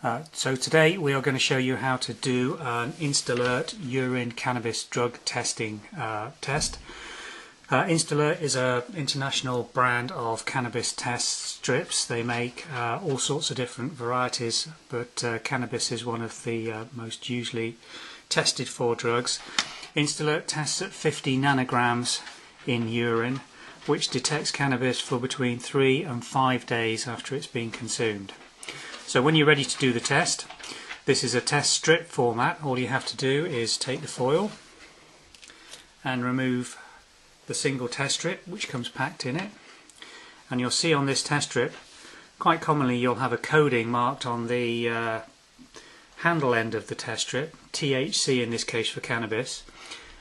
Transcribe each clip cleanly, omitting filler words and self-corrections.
So today we are going to show you how to do an InstAlert urine cannabis drug testing test. InstAlert is an international brand of cannabis test strips. They make all sorts of different varieties, but cannabis is one of the most usually tested for drugs. InstAlert tests at 50 nanograms in urine, which detects cannabis for between 3 and 5 days after it's been consumed. So when you're ready to do the test, this is a test strip format. All you have to do is take the foil and remove the single test strip which comes packed in it, and you'll see on this test strip quite commonly you'll have a coding marked on the handle end of the test strip, THC in this case for cannabis,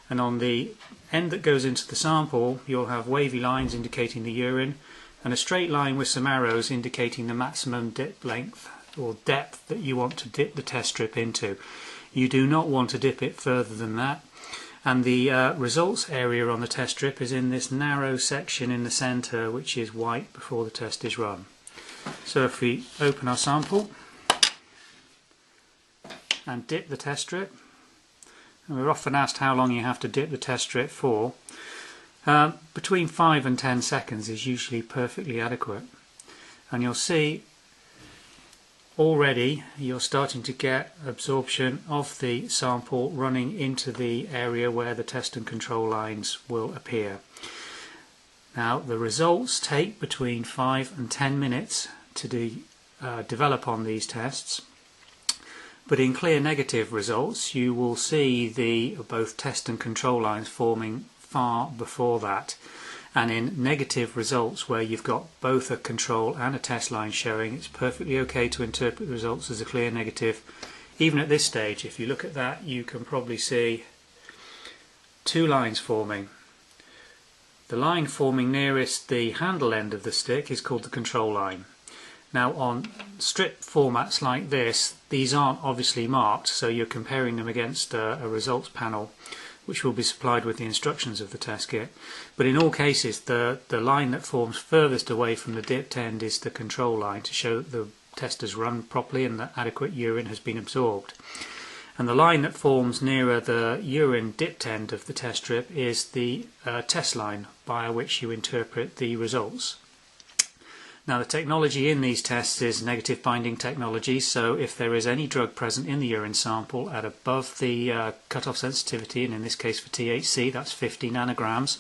and on the end that goes into the sample you'll have wavy lines indicating the urine and a straight line with some arrows indicating the maximum dip length or depth that you want to dip the test strip into. You do not want to dip it further than that, and the results area on the test strip is in this narrow section in the centre which is white before the test is run. So if we open our sample and dip the test strip, and we're often asked how long you have to dip the test strip for, between 5 and 10 seconds is usually perfectly adequate, and you'll see already you're starting to get absorption of the sample running into the area where the test and control lines will appear. Now the results take between 5 and 10 minutes to develop on these tests, but in clear negative results you will see the both test and control lines forming far before that, and in negative results where you've got both a control and a test line showing, it's perfectly okay to interpret the results as a clear negative. Even at this stage, if you look at that, you can probably see two lines forming. The line forming nearest the handle end of the stick is called the control line. Now on strip formats like this, these aren't obviously marked, so you're comparing them against a results panel which will be supplied with the instructions of the test kit. But in all cases the line that forms furthest away from the dipped end is the control line to show that the test has run properly and that adequate urine has been absorbed. And the line that forms nearer the urine dipped end of the test strip is the test line via which you interpret the results. Now the technology in these tests is negative binding technology, so if there is any drug present in the urine sample at above the cutoff sensitivity, and in this case for THC that's 50 nanograms,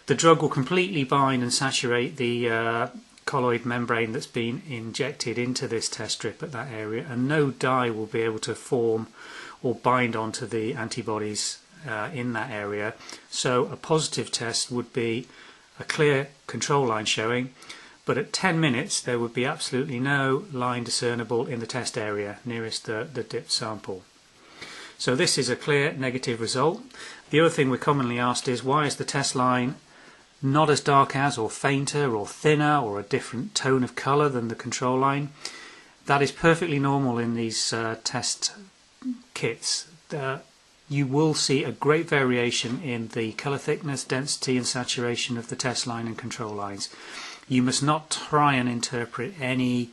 the drug will completely bind and saturate the colloid membrane that's been injected into this test strip at that area, and no dye will be able to form or bind onto the antibodies in that area. So a positive test would be a clear control line showing, but at 10 minutes there would be absolutely no line discernible in the test area nearest the dipped sample. So this is a clear negative result. The other thing we're commonly asked is, why is the test line not as dark as, or fainter or thinner, or a different tone of colour than the control line? That is perfectly normal in these test kits. You will see a great variation in the colour thickness, density and saturation of the test line and control lines. You must not try and interpret any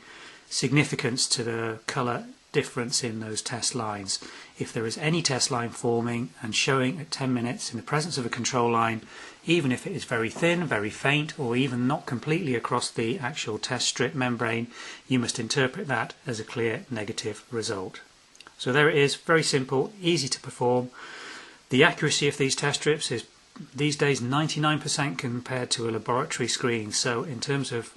significance to the colour difference in those test lines. If there is any test line forming and showing at 10 minutes in the presence of a control line, even if it is very thin, very faint, or even not completely across the actual test strip membrane, you must interpret that as a clear negative result. So there it is, very simple, easy to perform. The accuracy of these test strips is these days 99% compared to a laboratory screen, so in terms of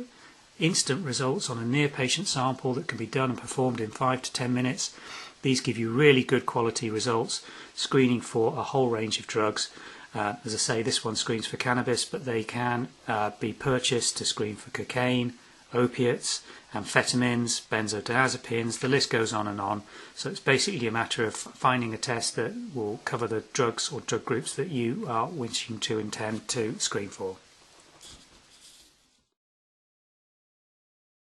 instant results on a near patient sample that can be done and performed in 5 to 10 minutes, these give you really good quality results screening for a whole range of drugs. As I say, this one screens for cannabis, but they can be purchased to screen for cocaine, opiates, amphetamines, benzodiazepines, the list goes on and on. So it's basically a matter of finding a test that will cover the drugs or drug groups that you are wishing to intend to screen for.